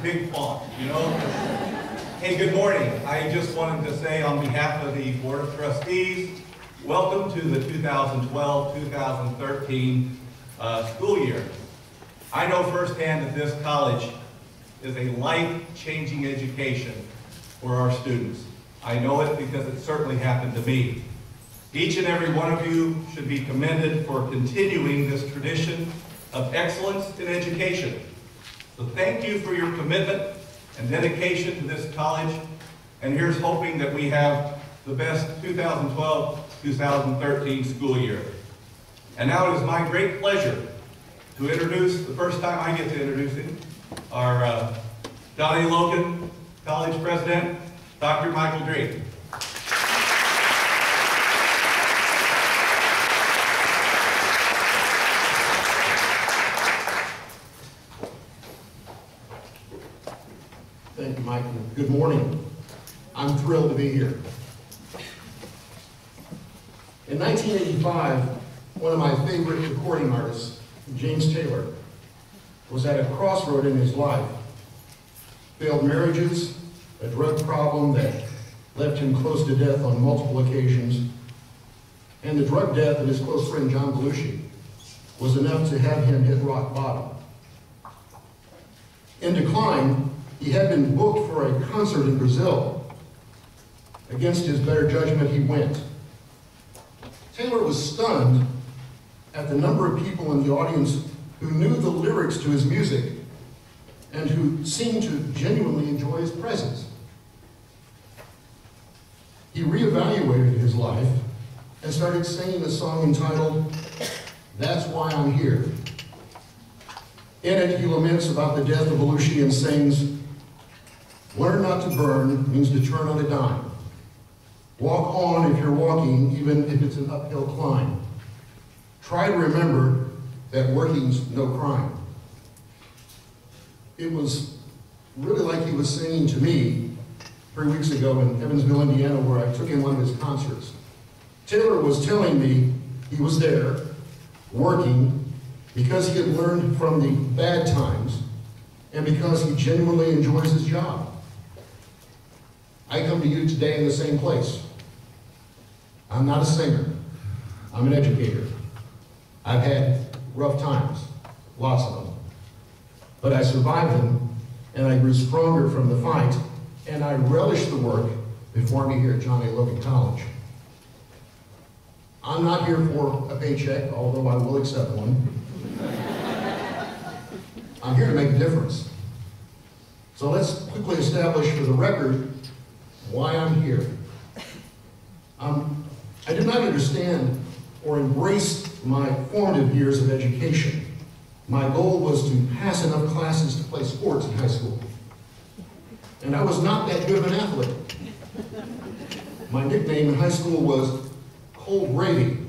big font, you know? Hey, good morning. I just wanted to say on behalf of the Board of Trustees, welcome to the 2012-2013 school year. I know firsthand that this college is a life-changing education for our students. I know it because it certainly happened to me. Each and every one of you should be commended for continuing this tradition of excellence in education. So thank you for your commitment and dedication to this college, and here's hoping that we have the best 2012-2013 school year. And now it is my great pleasure to introduce, the first time I get to introduce him, our Logan College President, Dr. Michael Dreith. Thank you, Michael. Good morning. I'm thrilled to be here. In 1985, one of my favorite recording artists, James Taylor, was at a crossroad in his life. Failed marriages, a drug problem that left him close to death on multiple occasions, and the drug death of his close friend John Belushi was enough to have him hit rock bottom. In decline, he had been booked for a concert in Brazil. Against his better judgment, he went. Taylor was stunned at the number of people in the audience who knew the lyrics to his music and who seemed to genuinely enjoy his presence. He reevaluated his life and started singing a song entitled, "That's Why I'm Here." In it, he laments about the death of Belushi and sings, "Learn not to burn means to turn on a dime. Walk on if you're walking, even if it's an uphill climb. Try to remember that working's no crime." It was really like he was singing to me 3 weeks ago in Evansville, Indiana, where I took in one of his concerts. Taylor was telling me he was there, working, because he had learned from the bad times and because he genuinely enjoys his job. I come to you today in the same place. I'm not a singer. I'm an educator. I've had rough times, lots of them. But I survived them, and I grew stronger from the fight, and I relish the work before me here at Logan College. I'm not here for a paycheck, although I will accept one. I'm here to make a difference. So let's quickly establish for the record why I'm here. I did not understand or embrace my formative years of education. My goal was to pass enough classes to play sports in high school. And I was not that good of an athlete. My nickname in high school was Cold Gravy,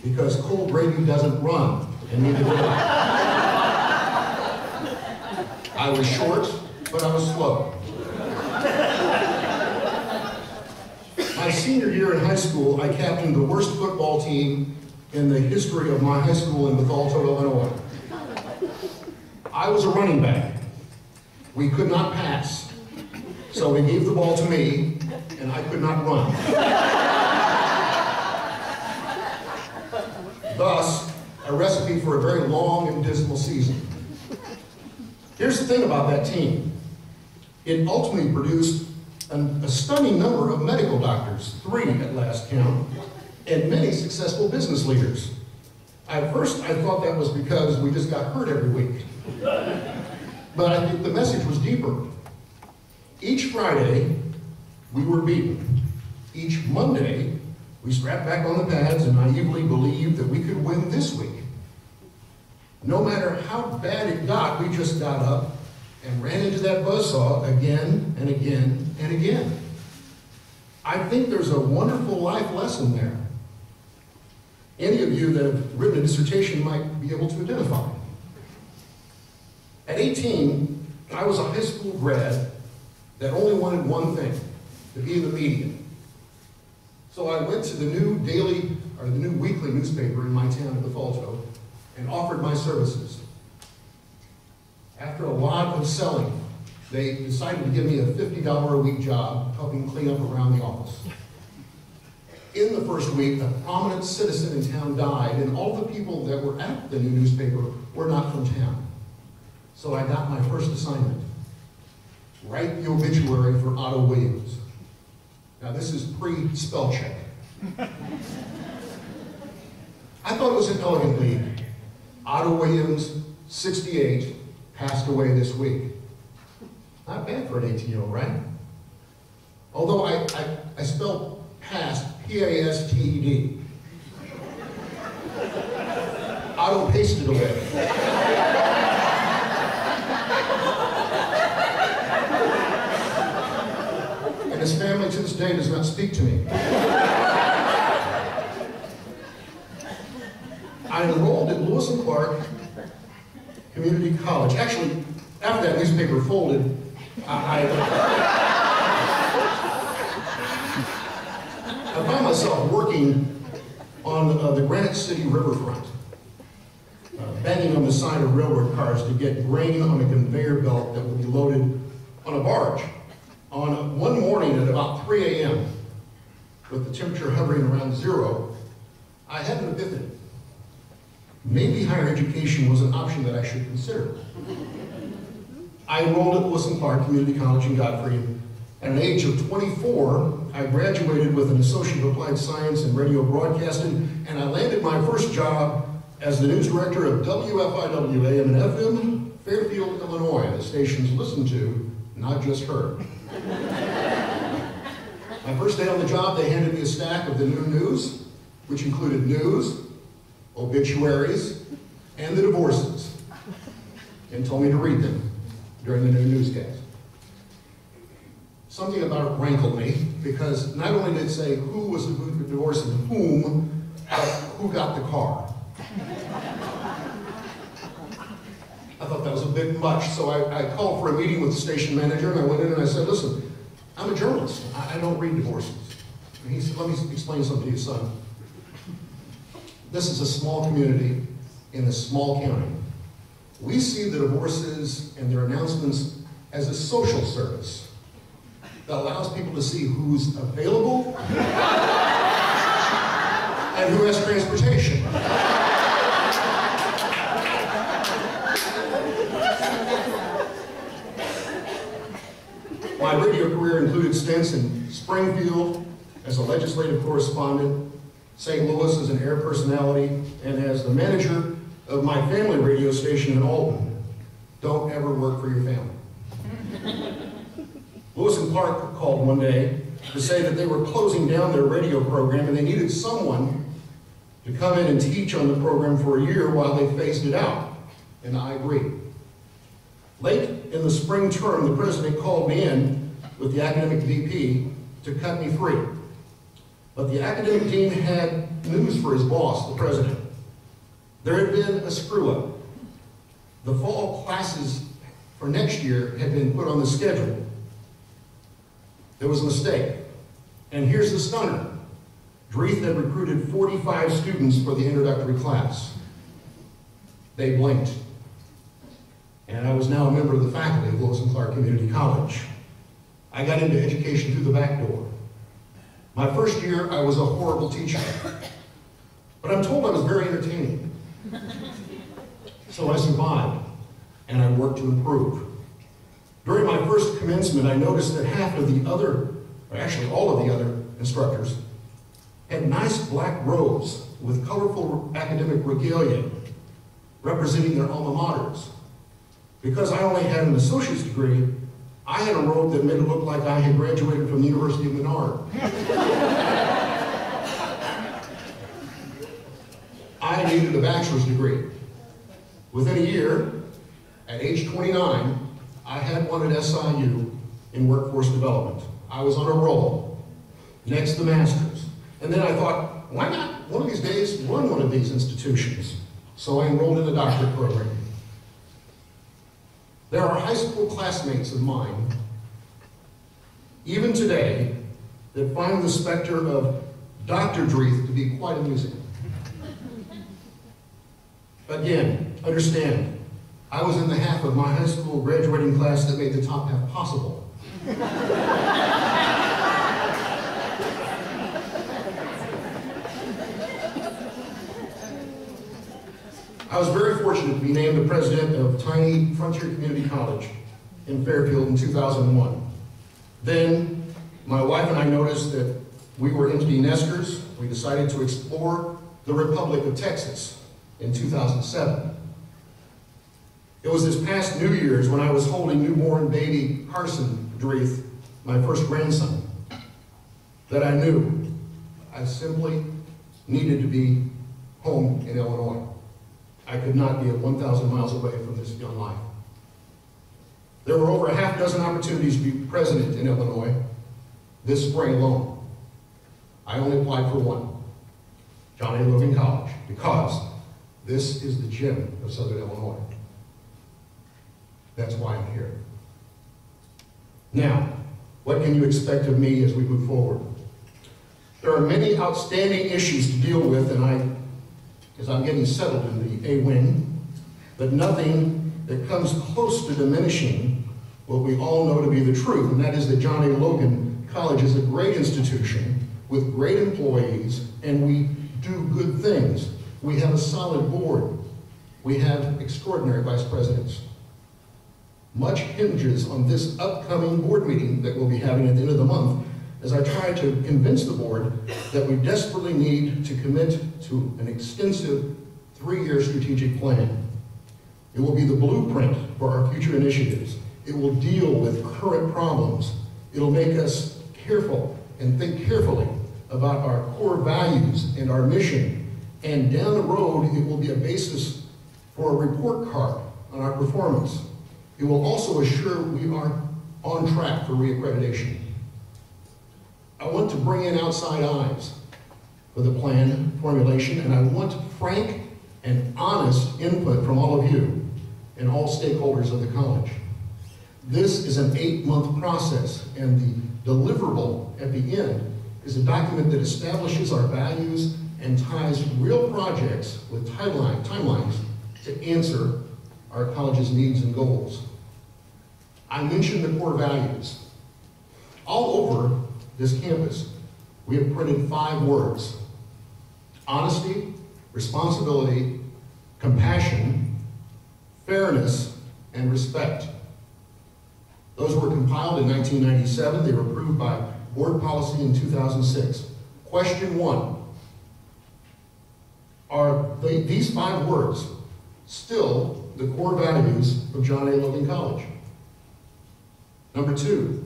because cold gravy doesn't run, and neither did I. I was short, but I was slow. My senior year in high school, I captained the worst football team in the history of my high school in Bethalto, Illinois. I was a running back. We could not pass, so they gave the ball to me, and I could not run. Thus, a recipe for a very long and dismal season. Here's the thing about that team. It ultimately produced a stunning number of medical doctors, 3 at last count, and many successful business leaders. At first, I thought that was because we just got hurt every week. But I think the message was deeper. Each Friday, we were beaten. Each Monday, we strapped back on the pads and naively believed that we could win this week. No matter how bad it got, we just got up and ran into that buzzsaw again and again and again. I think there's a wonderful life lesson there. Any of you that have written a dissertation might be able to identify. At 18, I was a high school grad that only wanted one thing, to be in the media. So I went to the new weekly newspaper in my town of Bethalto and offered my services. After a lot of selling, They decided to give me a $50 a week job helping clean up around the office. In the first week, a prominent citizen in town died, and all the people that were at the new newspaper were not from town. So I got my first assignment. Write the obituary for Otto Williams. Now this is pre-spell check. I thought it was an elegant lead. Otto Williams, 68, passed away this week. Not bad for an 18-year-old, right? Although I spelled past P-A-S-T-E-D. Otto pasted away. And his family to this day does not speak to me. I enrolled at Lewis and Clark Community College. Actually, after that newspaper folded, I found myself working on the Granite City riverfront, banging on the side of railroad cars to get grain on a conveyor belt that would be loaded on a barge. On one morning at about 3 a.m., with the temperature hovering around 0, I had an epiphany. Maybe higher education was an option that I should consider. I enrolled at Lewis and Clark Community College in Godfrey. At an age of 24, I graduated with an Associate of Applied Science in Radio Broadcasting, and I landed my first job as the news director of WFIW AM and FM, Fairfield, Illinois, the stations listened to, not just heard. My first day on the job, they handed me a stack of the new news, which included news, obituaries, and the divorces, and told me to read them during the new newscast. Something about it rankled me, because not only did it say who was divorcing whom, but who got the car. I thought that was a bit much, so I called for a meeting with the station manager, and I went in and I said, listen, I'm a journalist. I don't read divorces. And he said, let me explain something to you, son. This is a small community in a small county. We see the divorces and their announcements as a social service that allows people to see who's available and who has transportation. My radio career included stints in Springfield as a legislative correspondent, St. Louis as an air personality, and as the manager of my family radio station in Alton. Don't ever work for your family. Lewis and Clark called one day to say that they were closing down their radio program and they needed someone to come in and teach on the program for a year while they phased it out. And I agreed. Late in the spring term, the president called me in with the academic VP to cut me free. But the academic dean had news for his boss, the president. There had been a screw-up. The fall classes for next year had been put on the schedule. There was a mistake. And here's the stunner. Dreith had recruited 45 students for the introductory class. They blinked. And I was now a member of the faculty of Lewis and Clark Community College. I got into education through the back door. My first year, I was a horrible teacher. But I'm told I was very entertaining. So I survived, and I worked to improve. During my first commencement, I noticed that half of the other, or actually all of the other instructors, had nice black robes with colorful academic regalia representing their alma maters. Because I only had an associate's degree, I had a robe that made it look like I had graduated from the University of Menard. I needed a bachelor's degree. Within a year, at age 29, I had one at SIU in workforce development. I was on a roll. Next, the master's. And then I thought, why not one of these days run one of these institutions? So I enrolled in the doctorate program. There are high school classmates of mine, even today, that find the specter of Dr. Dreith to be quite amusing. Again, understand, I was in the half of my high school graduating class that made the top half possible. I was very fortunate to be named the president of tiny Frontier Community College in Fairfield in 2001. Then, my wife and I noticed that we were empty nesters. We decided to explore the Republic of Texas in 2007. It was this past New Year's when I was holding newborn baby Carson Dreith, my first grandson, that I knew I simply needed to be home in Illinois. I could not be 1,000 miles away from this young life. There were over a half dozen opportunities to be president in Illinois this spring alone. I only applied for one, John A. Logan College, because this is the gem of Southern Illinois. That's why I'm here. Now, what can you expect of me as we move forward? There are many outstanding issues to deal with, and as I'm getting settled in the A-wing, but nothing that comes close to diminishing what we all know to be the truth, and that is that John A. Logan College is a great institution with great employees, and we do good things. We have a solid board. We have extraordinary vice presidents. Much hinges on this upcoming board meeting that we'll be having at the end of the month, as I try to convince the board that we desperately need to commit to an extensive 3-year strategic plan. It will be the blueprint for our future initiatives. It will deal with current problems. It'll make us careful and think carefully about our core values and our mission. And down the road, it will be a basis for a report card on our performance. It will also assure we are on track for reaccreditation. I want to bring in outside eyes for the plan formulation, and I want frank and honest input from all of you and all stakeholders of the college. This is an 8-month process, and the deliverable at the end is a document that establishes our values and ties real projects with timelines to answer our college's needs and goals. I mentioned the core values. All over this campus, we have printed 5 words: honesty, responsibility, compassion, fairness, and respect. Those were compiled in 1997. They were approved by board policy in 2006. Question 1, are these 5 words still the core values of John A. Logan College? Number 2,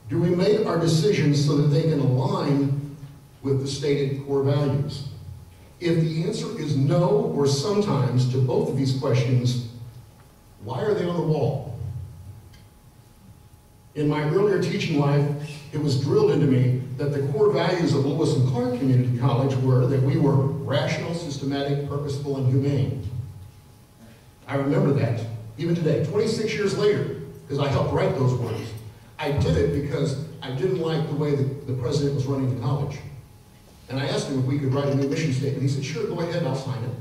do we make our decisions so that they can align with the stated core values? If the answer is no, or sometimes, to both of these questions, why are they on the wall? In my earlier teaching life, it was drilled into me that the core values of Lewis and Clark Community College were that we were rational, systematic, purposeful, and humane. I remember that, even today, 26 years later, because I helped write those words. I did it because I didn't like the way the president was running the college. And I asked him if we could write a new mission statement. He said, sure, go ahead, I'll sign it.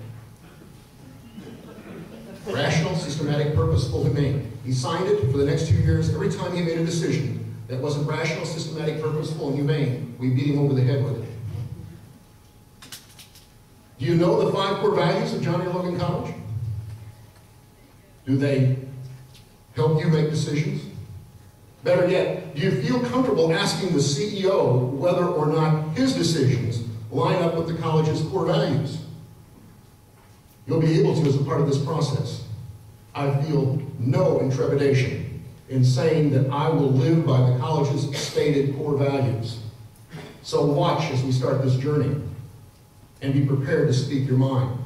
Rational, systematic, purposeful, humane. He signed it for the next 2 years. Every time he made a decision that wasn't rational, systematic, purposeful, and humane, we beat him over the head with it. Do you know the 5 core values of John A. Logan College? Do they help you make decisions? Better yet, do you feel comfortable asking the CEO whether or not his decisions line up with the college's core values? You'll be able to as a part of this process. I feel no intrepidation in saying that I will live by the college's stated core values. So watch as we start this journey and be prepared to speak your mind.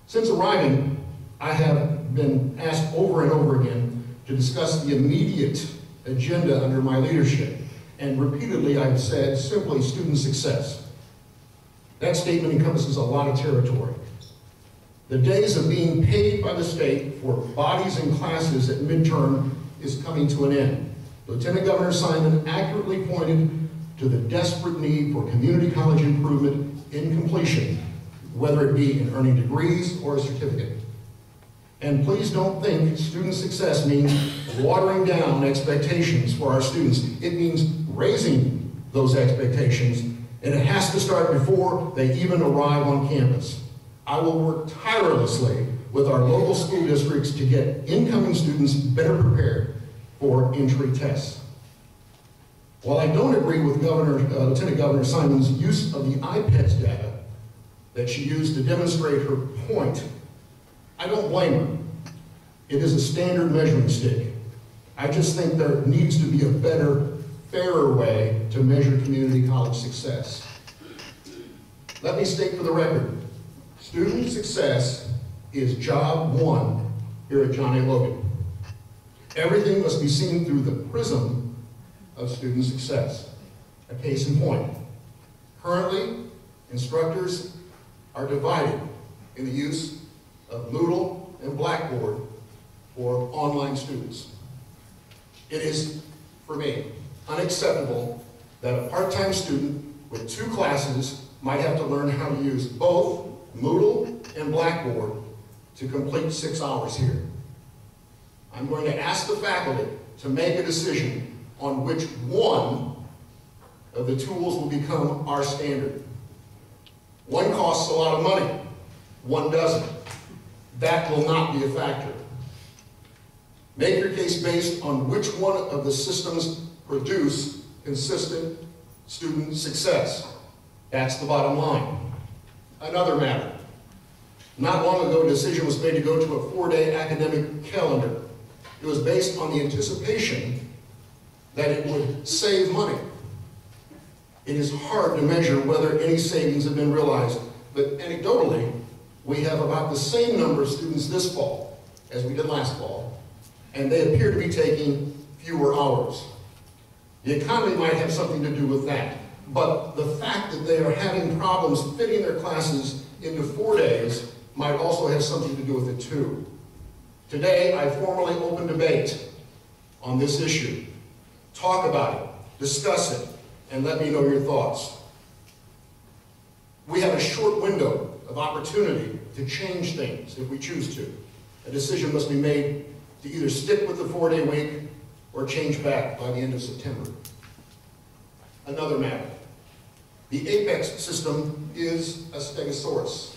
Since arriving, I have been asked over and over again to discuss the immediate agenda under my leadership. And repeatedly I've said simply student success. That statement encompasses a lot of territory. The days of being paid by the state for bodies and classes at midterm is coming to an end. Lieutenant Governor Simon accurately pointed to the desperate need for community college improvement in completion, whether it be in earning degrees or a certificate. And please don't think student success means watering down expectations for our students. It means raising those expectations, and it has to start before they even arrive on campus. I will work tirelessly with our local school districts to get incoming students better prepared for entry tests. While I don't agree with Lieutenant Governor Simon's use of the IPEDS data that she used to demonstrate her point, I don't blame her. It is a standard measuring stick. I just think there needs to be a better, fairer way to measure community college success. Let me state for the record, student success is job one here at John A. Logan. Everything must be seen through the prism of student success. A case in point. Currently, instructors are divided in the use of Moodle and Blackboard for online students. It is, for me, unacceptable that a part-time student with 2 classes might have to learn how to use both Moodle and Blackboard to complete 6 hours here. I'm going to ask the faculty to make a decision on which one of the tools will become our standard. One costs a lot of money, one doesn't. That will not be a factor. Make your case based on which one of the systems produce consistent student success. That's the bottom line. Another matter. Not long ago, a decision was made to go to a 4-day academic calendar. It was based on the anticipation that it would save money. It is hard to measure whether any savings have been realized, but anecdotally, we have about the same number of students this fall as we did last fall, and they appear to be taking fewer hours. The economy might have something to do with that, but the fact that they are having problems fitting their classes into 4 days might also have something to do with it too. Today, I formally open debate on this issue. Talk about it, discuss it, and let me know your thoughts. We have a short window of opportunity to change things if we choose to. A decision must be made to either stick with the 4-day week or change back by the end of September. Another matter. The APEX system is a stegosaurus.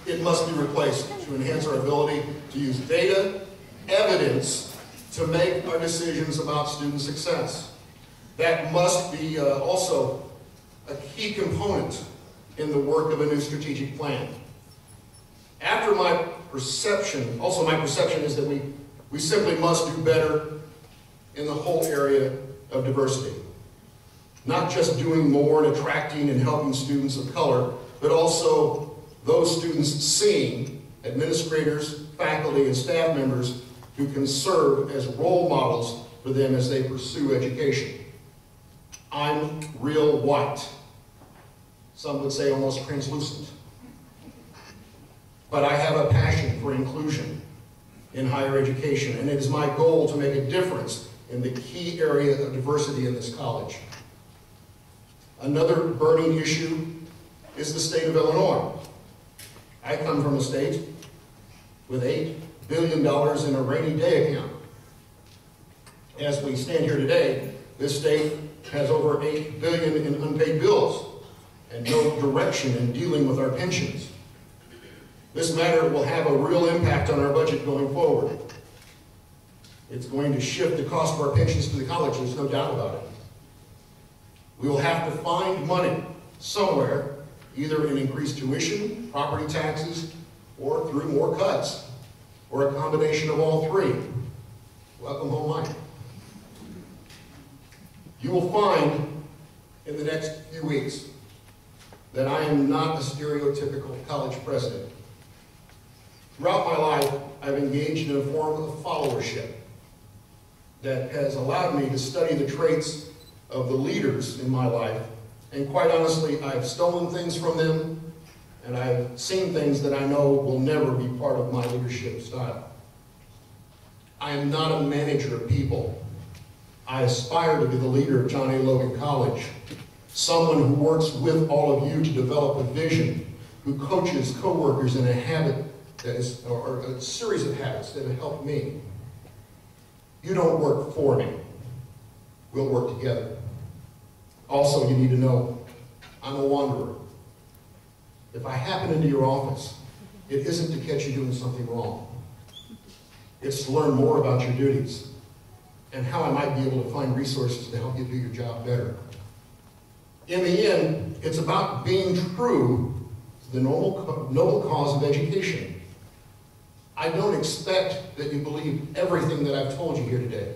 It must be replaced to enhance our ability to use data, evidence, to make our decisions about student success. That must be also a key component in the work of a new strategic plan. After my perception is that we simply must do better in the whole area of diversity. Not just doing more and attracting and helping students of color, but also those students seeing administrators, faculty, and staff members who can serve as role models for them as they pursue education. I'm real white. Some would say almost translucent. But I have a passion for inclusion in higher education, and it is my goal to make a difference in the key area of diversity in this college. Another burning issue is the state of Illinois. I come from a state with $8 billion in a rainy day account. As we stand here today, this state has over $8 billion in unpaid bills and no direction in dealing with our pensions. This matter will have a real impact on our budget going forward. It's going to shift the cost of our pensions to the college, there's no doubt about it. We will have to find money somewhere, either in increased tuition, property taxes, or through more cuts, or a combination of all three. Welcome home, Mike. You will find in the next few weeks that I am not a stereotypical college president. Throughout my life, I've engaged in a form of followership that has allowed me to study the traits of the leaders in my life, and quite honestly, I've stolen things from them, and I've seen things that I know will never be part of my leadership style. I am not a manager of people. I aspire to be the leader of John A. Logan College, someone who works with all of you to develop a vision, who coaches coworkers in a habit that is, or a series of habits that have helped me. You don't work for me. We'll work together. Also, you need to know, I'm a wanderer. If I happen into your office, it isn't to catch you doing something wrong. It's to learn more about your duties and how I might be able to find resources to help you do your job better. In the end, it's about being true to the noble cause of education. I don't expect that you believe everything that I've told you here today.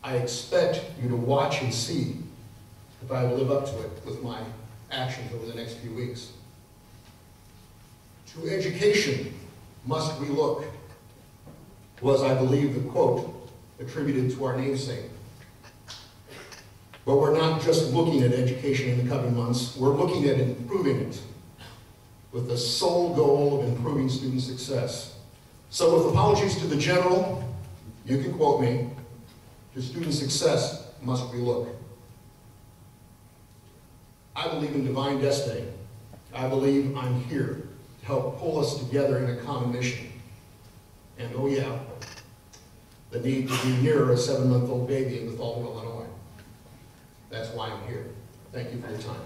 I expect you to watch and see if I will live up to it with my actions over the next few weeks. To education must we look, was, I believe, the quote attributed to our namesake. But we're not just looking at education in the coming months, we're looking at improving it with the sole goal of improving student success. So with apologies to the general, you can quote me, to student success must we look. I believe in divine destiny. I believe I'm here to help pull us together in a common mission. And oh yeah, the need to be near a 7-month-old baby in Bethel, Illinois. That's why I'm here. Thank you for your time.